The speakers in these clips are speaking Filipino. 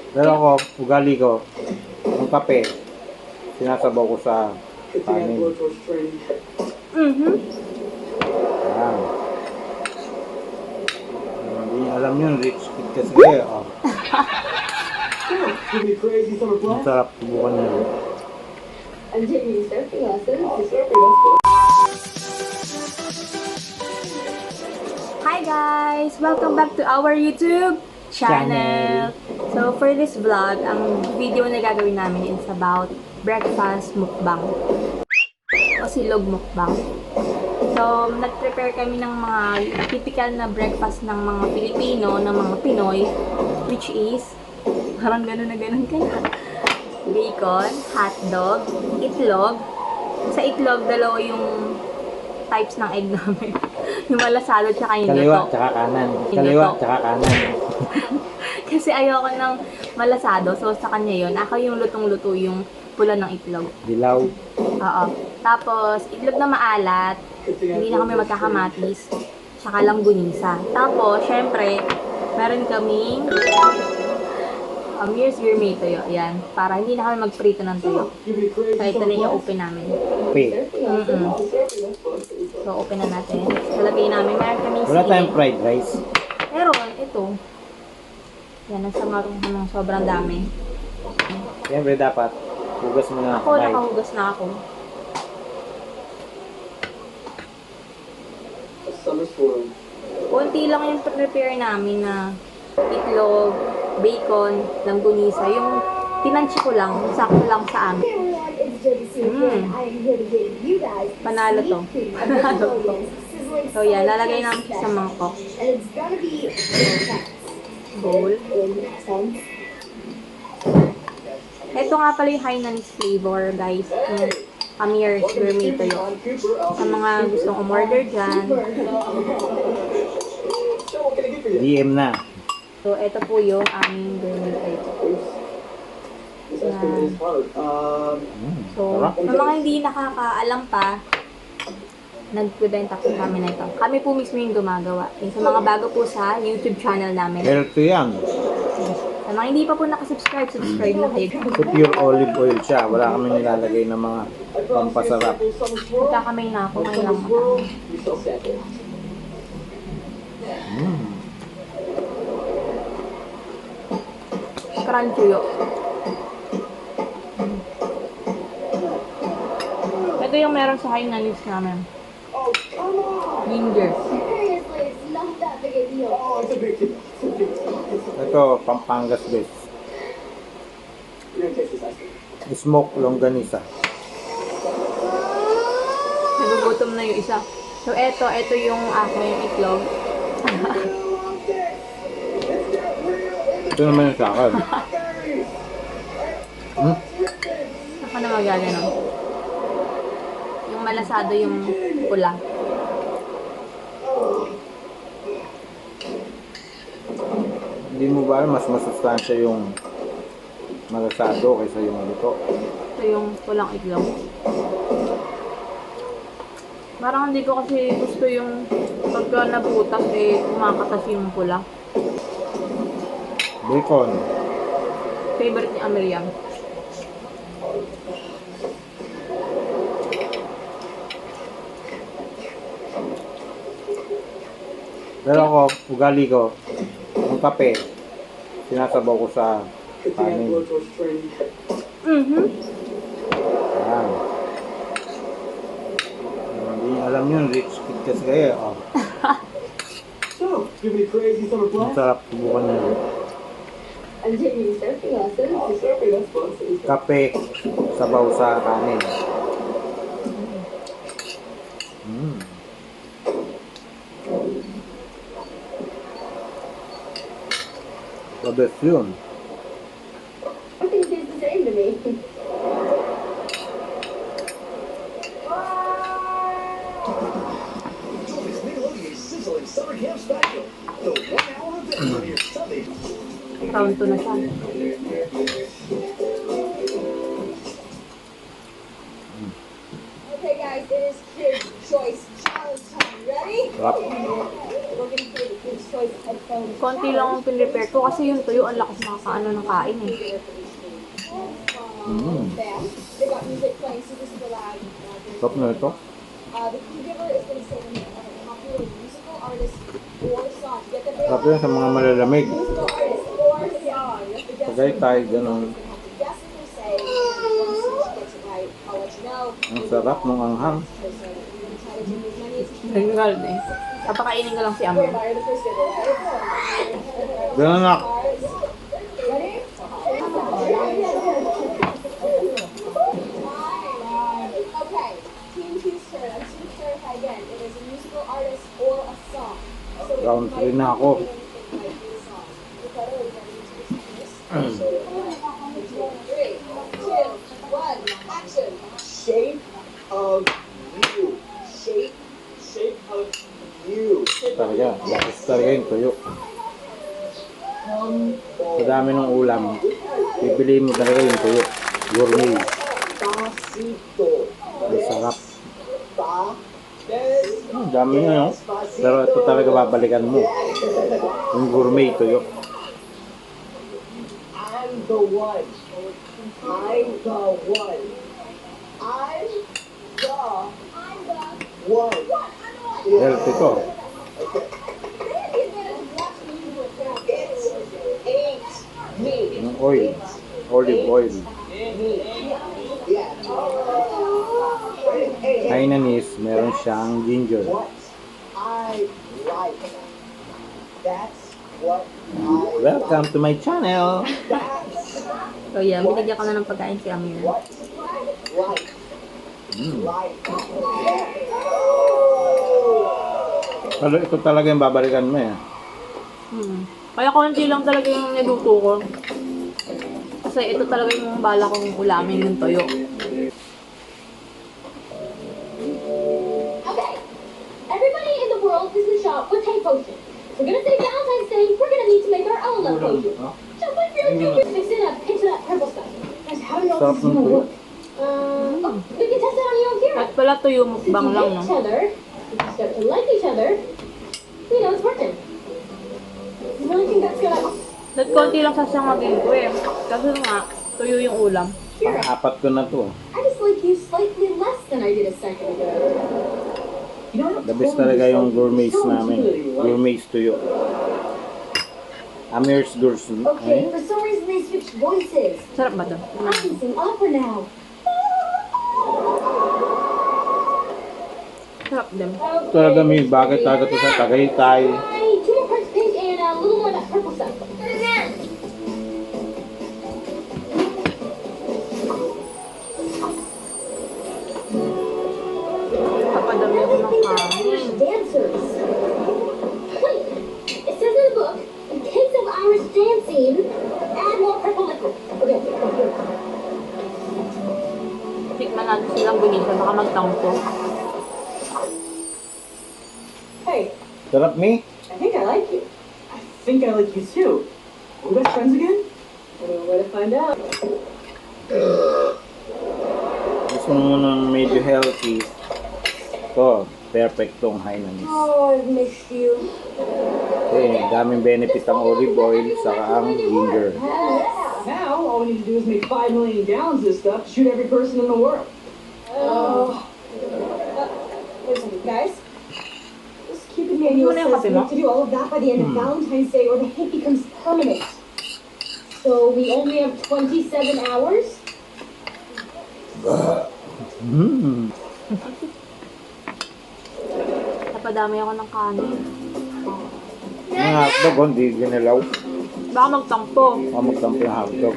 Pero ako, ugali ko, yung kape, sinasabaw ko sa kanin. Ayan. Hindi alam yun, rich kid kasi kayo. Oh. Ang sarap, subukan nyo. I'm taking surfing lessons. Hi guys! Welcome back to our YouTube channel. So for this vlog, ang video na gagawin namin is about breakfast mukbang o silog mukbang. So nag-prepare kami ng mga typical na breakfast ng mga Pilipino, ng mga Pinoy, which is parang gano'n na gano'n ka na. Bacon, hotdog, itlog. Sa itlog, dalawa yung types ng egg namin. Yung malasado tsaka yung Kaliwa, luto. tsaka kanan. Yung Kaliwa, luto. tsaka kanan. Kasi ayoko ng malasado, so sa kanya yun. Ako yung lutong-luto yung pula ng itlog. Dilaw. Oo. Tapos, itlog na maalat. Hindi na kami magkakamatis. Tsaka langgunisa. Tapos, syempre, meron kaming here's your may tuyo. Yan. Para hindi na kami magprito ng tuyo. So, ito na yung open namin. Kape. So, open na natin. Talagay namin. Meron kaming Wala sili. tayong fried rice. Meron. Ito. Yan. Nasa marong ng sobrang dami. Siyempre dapat, hugas mo na Ako, kamay. nakahugas na ako. Konti lang yung prepare namin na itlog, bacon, langgunisa. Yung tinansya ko lang, sakto lang sa amin. Panalo to. Panalo to. So yan, lalagay namin sa mangkok. Bowl. Ito nga pala yung Hainanese flavor, guys. Yung Amir's Gourmet Tuyo. Sa mga gustong umorder dyan. DM na. So, ito po yung aming gourmet tuyo. Yan. So, sa mga hindi nakakaalam pa, nagbebenta po kami na ito. Kami po mismo yung gumagawa. Yung sa mga bago po sa YouTube channel namin. Healthy yan. Sa mga hindi pa po nakasubscribe, subscribe na kayo. So, pure olive oil siya. Wala kami nilalagay ng mga pampasarap. Magkakamay na ako. Ngayon lang mata. Crunchy. Ito yung meron sa Hainanese namin. Ginger. Ito, Pampangas base. Smoke longganisa. Nagugutom na yung isa. So, ito yung aking itlog. Ito naman yung sa akin. Ako na magagano. Yung malasado yung pula. Hindi mo ba alam, mas masustansya yung malasado kaysa yung luto. Ito yung pulang itlog. Parang hindi ko kasi gusto yung pagka nabutas kumakatas yung pula. Bacon. Favorite ni Amelia. Pero ako, ugali ko, yung kape, sinasabaw ko sa kanin. Ayan. Hindi alam yun, rich kid kasi kayo. Oh. Ang sarap, subukan nyo. I'm taking surfing lessons. Kape, sabaw sa kanin. The best yun. Something tastes the same to me. Round 2 na siya. Okay guys, it is Kids Choice Challenge time. Ready? Sarap. Konti lang ang pinrepair ko kasi yung tuyo ang lakas makakaano ng kain eh. Top na ito. Sarap yan sa mga malalamig. Tagaytay, ganun. Ang sarap ng anghang. Nagkakal eh. Papakainin ko lang si Amir. Ganun na. Okay, Team Houston, I'm just gonna clarify again. It is a musical artist or a song. So it Round might 3 na ako. be anything like a song. So 3, 2, 1, action. Shape of you. Shape of you. Talaga. Lapis talaga yung tuyo. Sa dami ng ulam, pipiliin mo talaga yung tuyo. Gourmet. Despacito. Ang sarap. Pa. Ang dami nyo, no? Pero ito talaga babalikan mo. Yung gourmet tuyo. I'm the one. I'm the one. I'm the one. Healthy to. It ain't me. Yung oil. Olive oil. Yeah. Hainanese, meron siyang ginger. What I like. That's what I Welcome to my channel! So yeah, binigyan ko na ng pagkain si Amir. what like. Like. Pero ito talaga yung babalikan mo eh. Kaya konti lang talaga yung niluto ko. Kasi ito talaga yung bala kong ulamin yung toyo. Okay, everybody in the world is in the shop with Tay Potion. We're gonna say Valentine's Day, we're gonna need to make our own love potion. So put your fingers mix it up into that purple stuff. Guys, how do you know Sarap this is ng gonna tuyo. work? Oh, we can test it on you on camera. At pala tuyo If mukbang you lang, hate no? each other, if you start to like each other, we know it's working. You really think that's gonna... At konti lang sasangagin ko eh. Kasi nga, tuyo yung ulam. Pang-apat ko na to. I just like you slightly less than I did a second ago. The best talaga yung gourmets namin. Gourmets tuyo. Amir's Gours. Okay, for some reason they switched voices. Sarap ba to? I can sing opera now. Sarap din. Talaga may bagay talaga to sa Tagaytay. Hi, 2 more parts pink and a little more of that purple stuff. Kapadami ako ng Irish kanin. dancers. Wait, it says in the book, in case of Irish dancing, add more purple liquid. Okay, here. Tikman natin silang bunisa, baka magtampo. Hey, Sarap mi? I think I like you. I think I like you too. Are we best friends again? I don't know where to find out. Gusto mo ng medyo healthy. Ito, perfect tong Hainanese. Oh, I've missed you. Eh, daming benefit ang olive oil saka ang ginger. Now, all we need to do is make 5 million gallons of this stuff to shoot every person in the world. Wait a second, guys. This Cupid manual Ano yung says kape we mo? have to do all of that by the end of Valentine's Day or the hate becomes permanent. So we only have 27 hours? Hmm. Napadami ako ng kanin. Ang hotdog, oh, hindi ginilaw. Baka magtampo. Magtampo yung hotdog.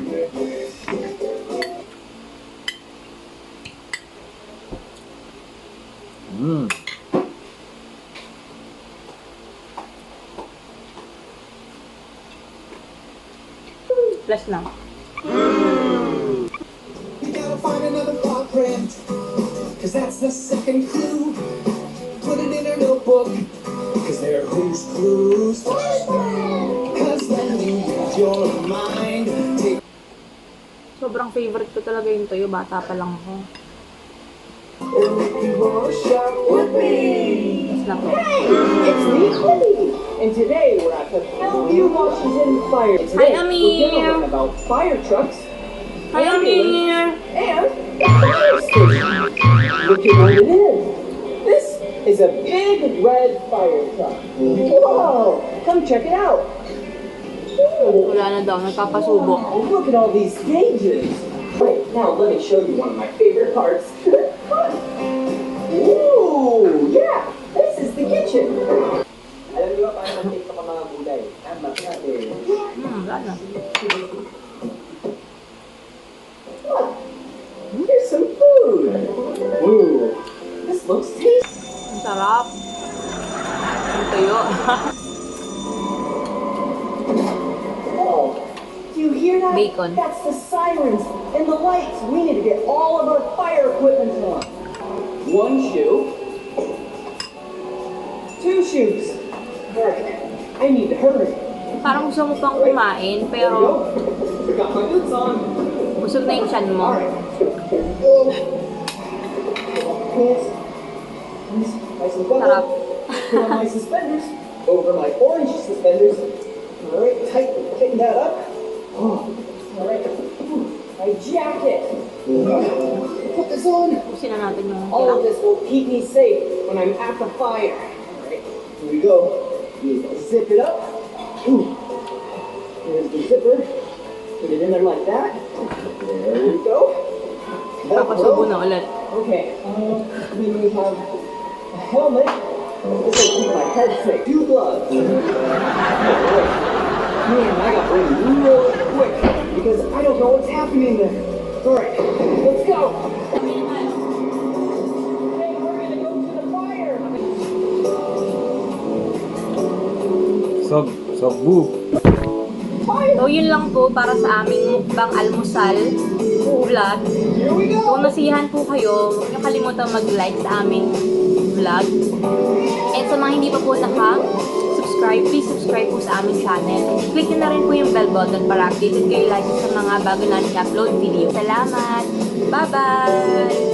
Hmm. Plus na. You gotta find another footprint, cause that's the second clue. Put it in her notebook, cause they're who's clues. Cause when you use your mind, take Sobrang favorite ko talaga yung tuyo. Bata pa lang ako. and if you wanna shop with me. Plus na to. It's me, Chloe. and today we're at the Bellevue, Washington Fire. Hi, Today Amir. we're gonna learn about fire trucks Hi, Amir! and fire stations. Look at what it is. This is a big red fire truck. Whoa! Come check it out. Wala na daw, nagpapasubo. Wow, look at all these gauges. Right, now let me show you one of my favorite parts. Ooh, yeah, this is the kitchen. Alam niyo ba paano mag-take sa mga gulay? Amat natin. Wala na. Look, here's some food. Ooh, this looks tasty. Ang sarap. Ang tuyo. Oh, do you hear that? Bacon. That's the sirens and the lights. We need to get all of our fire equipment on. One shoe. Two shoes. Alright, I need to hurry. Parang gusto mo pang kumain, There we go. pero I got my boots on. busog na yung tiyan mo. Alright. Oh. Pants. Nice and buttoned. Sarap. Put on my suspenders. Over my orange suspenders. Alright, tight. Tighten that up. Oh. Alright. My jacket. Put this on. Pusin na natin yung All of tira. this will keep me safe when I'm at the fire. Alright, here we go. You zip it up. Ooh. Here's the zipper. Put it in there like that. There we go. Papasubo na ulit. Okay, we have a helmet. This will keep my head safe. Two gloves. Man, I got ready real quick because I don't know what's happening there. Alright, let's go. Hey, we're gonna go to the fire. Sobu. So, yun lang po para sa aming mukbang almusal vlog. Here we go. Kung nasiyahan po kayo, huwag niyo kalimutan mag-like sa aming vlog. And sa mga hindi pa po naka-subscribe, please subscribe po sa aming channel. And click nyo na rin po yung bell button para updated kayo lagi sa mga bago namin upload video. Salamat! Bye-bye!